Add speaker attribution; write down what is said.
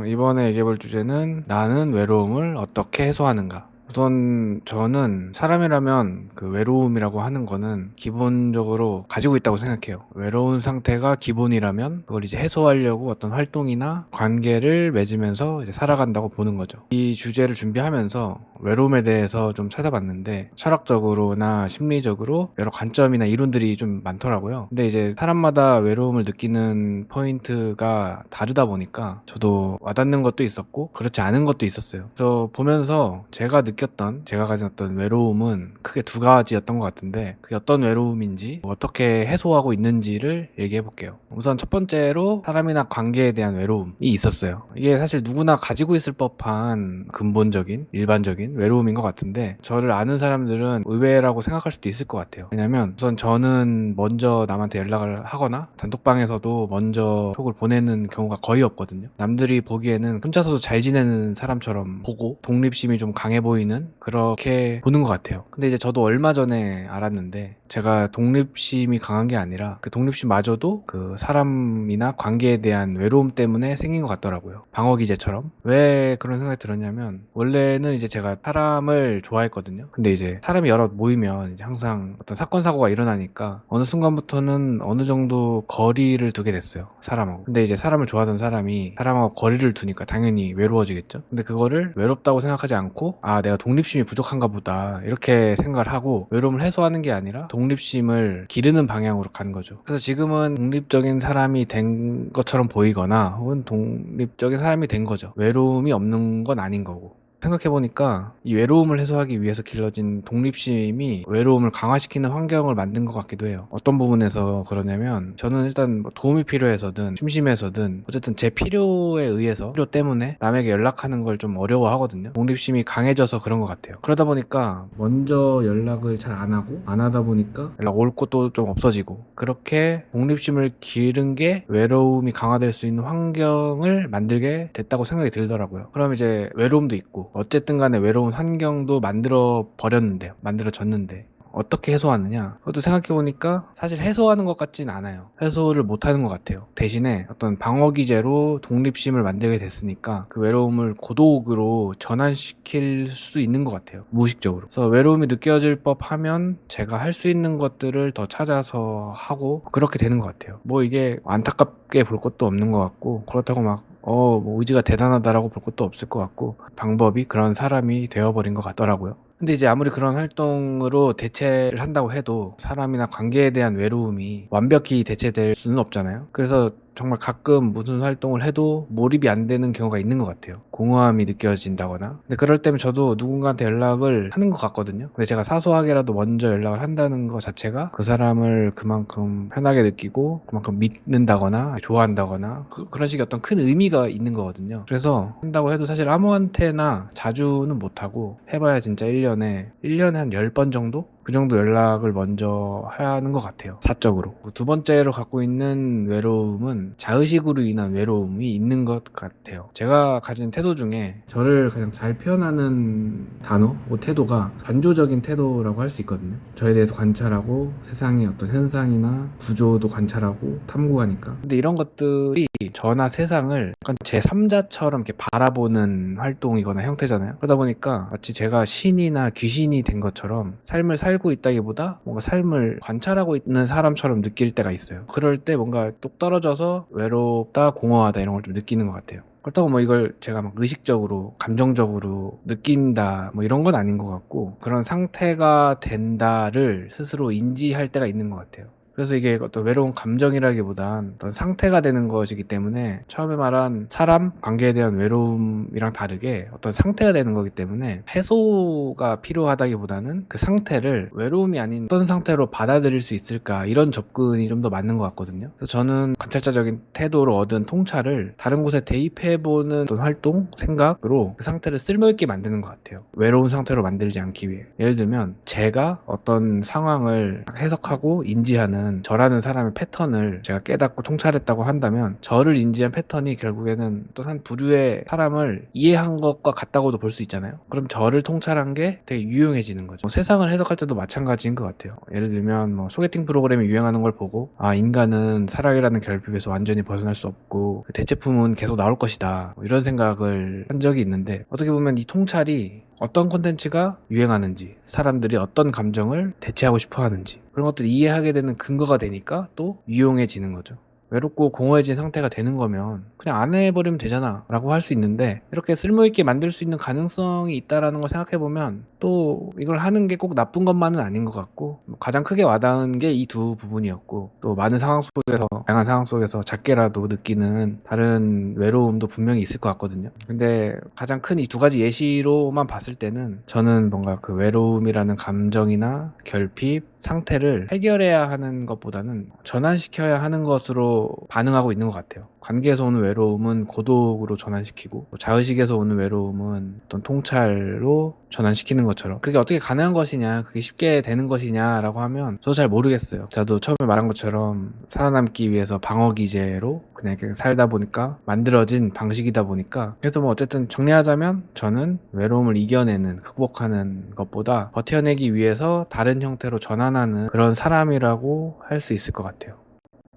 Speaker 1: 이번에 얘기해볼 주제는 나는 외로움을 어떻게 해소하는가. 우선 저는 사람이라면 그 외로움이라고 하는 거는 기본적으로 가지고 있다고 생각해요. 외로운 상태가 기본이라면 그걸 이제 해소하려고 어떤 활동이나 관계를 맺으면서 이제 살아간다고 보는 거죠. 이 주제를 준비하면서 외로움에 대해서 좀 찾아봤는데 철학적으로나 심리적으로 여러 관점이나 이론들이 좀 많더라고요. 근데 이제 사람마다 외로움을 느끼는 포인트가 다르다 보니까 저도 와닿는 것도 있었고 그렇지 않은 것도 있었어요. 그래서 보면서 제가 가진 어떤 외로움은 크게 두 가지였던 것 같은데 그게 어떤 외로움인지 어떻게 해소하고 있는지를 얘기해 볼게요. 우선 첫 번째로 사람이나 관계에 대한 외로움이 있었어요. 이게 사실 누구나 가지고 있을 법한 근본적인 일반적인 외로움인 것 같은데 저를 아는 사람들은 의외라고 생각할 수도 있을 것 같아요. 왜냐면 우선 저는 먼저 남한테 연락을 하거나 단톡방에서도 먼저 톡을 보내는 경우가 거의 없거든요. 남들이 보기에는 혼자서도 잘 지내는 사람처럼 보고 독립심이 좀 강해 보이는 그렇게 보는 것 같아요. 근데 이제 저도 얼마 전에 알았는데 제가 독립심이 강한 게 아니라 그 독립심마저도 그 사람이나 관계에 대한 외로움 때문에 생긴 것 같더라고요. 방어기제처럼. 왜 그런 생각이 들었냐면 원래는 이제 제가 사람을 좋아했거든요. 근데 이제 사람이 여럿 모이면 이제 항상 어떤 사건 사고가 일어나니까 어느 순간부터는 어느 정도 거리를 두게 됐어요. 사람하고. 근데 이제 사람을 좋아하던 사람이 사람하고 거리를 두니까 당연히 외로워지겠죠. 근데 그거를 외롭다고 생각하지 않고 아 내가 독립심이 부족한가 보다 이렇게 생각을 하고 외로움을 해소하는 게 아니라 독립심을 기르는 방향으로 가는 거죠. 그래서 지금은 독립적인 사람이 된 것처럼 보이거나 혹은 독립적인 사람이 된 거죠. 외로움이 없는 건 아닌 거고. 생각해보니까 이 외로움을 해소하기 위해서 길러진 독립심이 외로움을 강화시키는 환경을 만든 것 같기도 해요. 어떤 부분에서 그러냐면 저는 일단 뭐 도움이 필요해서든 심심해서든 어쨌든 제 필요에 의해서 필요 때문에 남에게 연락하는 걸 좀 어려워하거든요. 독립심이 강해져서 그런 것 같아요. 그러다 보니까 먼저 연락을 잘 안 하고 안 하다 보니까 연락 올 것도 좀 없어지고 그렇게 독립심을 기른 게 외로움이 강화될 수 있는 환경을 만들게 됐다고 생각이 들더라고요. 그럼 이제 외로움도 있고 어쨌든 간에 외로운 환경도 만들어졌는데 어떻게 해소하느냐? 그것도 생각해보니까 사실 해소하는 것 같진 않아요. 해소를 못하는 것 같아요. 대신에 어떤 방어기제로 독립심을 만들게 됐으니까 그 외로움을 고독으로 전환시킬 수 있는 것 같아요. 무의식적으로. 그래서 외로움이 느껴질 법하면 제가 할 수 있는 것들을 더 찾아서 하고 그렇게 되는 것 같아요. 뭐 이게 안타깝게 볼 것도 없는 것 같고 그렇다고 뭐 의지가 대단하다라고 볼 것도 없을 것 같고 방법이 그런 사람이 되어버린 것 같더라고요. 근데 이제 아무리 그런 활동으로 대체를 한다고 해도 사람이나 관계에 대한 외로움이 완벽히 대체될 수는 없잖아요. 그래서 정말 가끔 무슨 활동을 해도 몰입이 안 되는 경우가 있는 것 같아요. 공허함이 느껴진다거나. 근데 그럴 때면 저도 누군가한테 연락을 하는 것 같거든요. 근데 제가 사소하게라도 먼저 연락을 한다는 것 자체가 그 사람을 그만큼 편하게 느끼고 그만큼 믿는다거나 좋아한다거나 그런 식의 어떤 큰 의미가 있는 거거든요. 그래서 한다고 해도 사실 아무한테나 자주는 못하고 해봐야 진짜 1년에 한 10번 정도? 그 정도 연락을 먼저 하는 것 같아요. 사적으로. 두 번째로 갖고 있는 외로움은 자의식으로 인한 외로움이 있는 것 같아요. 제가 가진 태도 중에 저를 가장 잘 표현하는 단어, 태도가 관조적인 태도라고 할 수 있거든요. 저에 대해서 관찰하고 세상의 어떤 현상이나 구조도 관찰하고 탐구하니까. 근데 이런 것들이 저나 세상을 약간 제3자처럼 이렇게 바라보는 활동이거나 형태잖아요. 그러다 보니까 마치 제가 신이나 귀신이 된 것처럼 삶을 살고 있다기보다 뭔가 삶을 관찰하고 있는 사람처럼 느낄 때가 있어요. 그럴 때 뭔가 뚝 떨어져서 외롭다, 공허하다 이런 걸 좀 느끼는 것 같아요. 그렇다고 뭐 이걸 제가 막 의식적으로 감정적으로 느낀다 뭐 이런 건 아닌 것 같고 그런 상태가 된다를 스스로 인지할 때가 있는 것 같아요. 그래서 이게 어떤 외로운 감정이라기보단 어떤 상태가 되는 것이기 때문에 처음에 말한 사람 관계에 대한 외로움이랑 다르게 어떤 상태가 되는 거기 때문에 해소가 필요하다기보다는 그 상태를 외로움이 아닌 어떤 상태로 받아들일 수 있을까 이런 접근이 좀 더 맞는 것 같거든요. 그래서 저는 관찰자적인 태도로 얻은 통찰을 다른 곳에 대입해보는 어떤 활동, 생각으로 그 상태를 쓸모있게 만드는 것 같아요. 외로운 상태로 만들지 않기 위해. 예를 들면 제가 어떤 상황을 해석하고 인지하는 인지하는 저라는 사람의 패턴을 제가 깨닫고 통찰했다고 한다면 저를 인지한 패턴이 결국에는 또 한 부류의 사람을 이해한 것과 같다고도 볼 수 있잖아요. 그럼 저를 통찰한 게 되게 유용해지는 거죠. 세상을 해석할 때도 마찬가지인 것 같아요. 예를 들면 소개팅 프로그램이 유행하는 걸 보고 인간은 사랑이라는 결핍에서 완전히 벗어날 수 없고 그 대체품은 계속 나올 것이다, 이런 생각을 한 적이 있는데, 어떻게 보면 이 통찰이 어떤 콘텐츠가 유행하는지, 사람들이 어떤 감정을 대체하고 싶어 하는지, 그런 것들을 이해하게 되는 근거가 되니까 또 유용해지는 거죠. 외롭고 공허해진 상태가 되는 거면 그냥 안 해버리면 되잖아 라고 할 수 있는데, 이렇게 쓸모있게 만들 수 있는 가능성이 있다라는 걸 생각해보면 또 이걸 하는 게 꼭 나쁜 것만은 아닌 것 같고, 가장 크게 와닿은 게 이 두 부분이었고, 또 많은 상황 속에서, 다양한 상황 속에서 작게라도 느끼는 다른 외로움도 분명히 있을 것 같거든요. 근데 가장 큰 이 두 가지 예시로만 봤을 때는 저는 뭔가 그 외로움이라는 감정이나 결핍 상태를 해결해야 하는 것보다는 전환시켜야 하는 것으로 반응하고 있는 것 같아요. 관계에서 오는 외로움은 고독으로 전환시키고, 자의식에서 오는 외로움은 어떤 통찰로 전환시키는 것처럼, 그게 어떻게 가능한 것이냐, 그게 쉽게 되는 것이냐라고 하면 저도 잘 모르겠어요. 저도 처음에 말한 것처럼 살아남기 위해서 방어기제로 그냥 이렇게 살다 보니까 만들어진 방식이다 보니까, 그래서 뭐 어쨌든 정리하자면 저는 외로움을 이겨내는, 극복하는 것보다 버텨내기 위해서 다른 형태로 전환하는 그런 사람이라고 할 수 있을 것 같아요.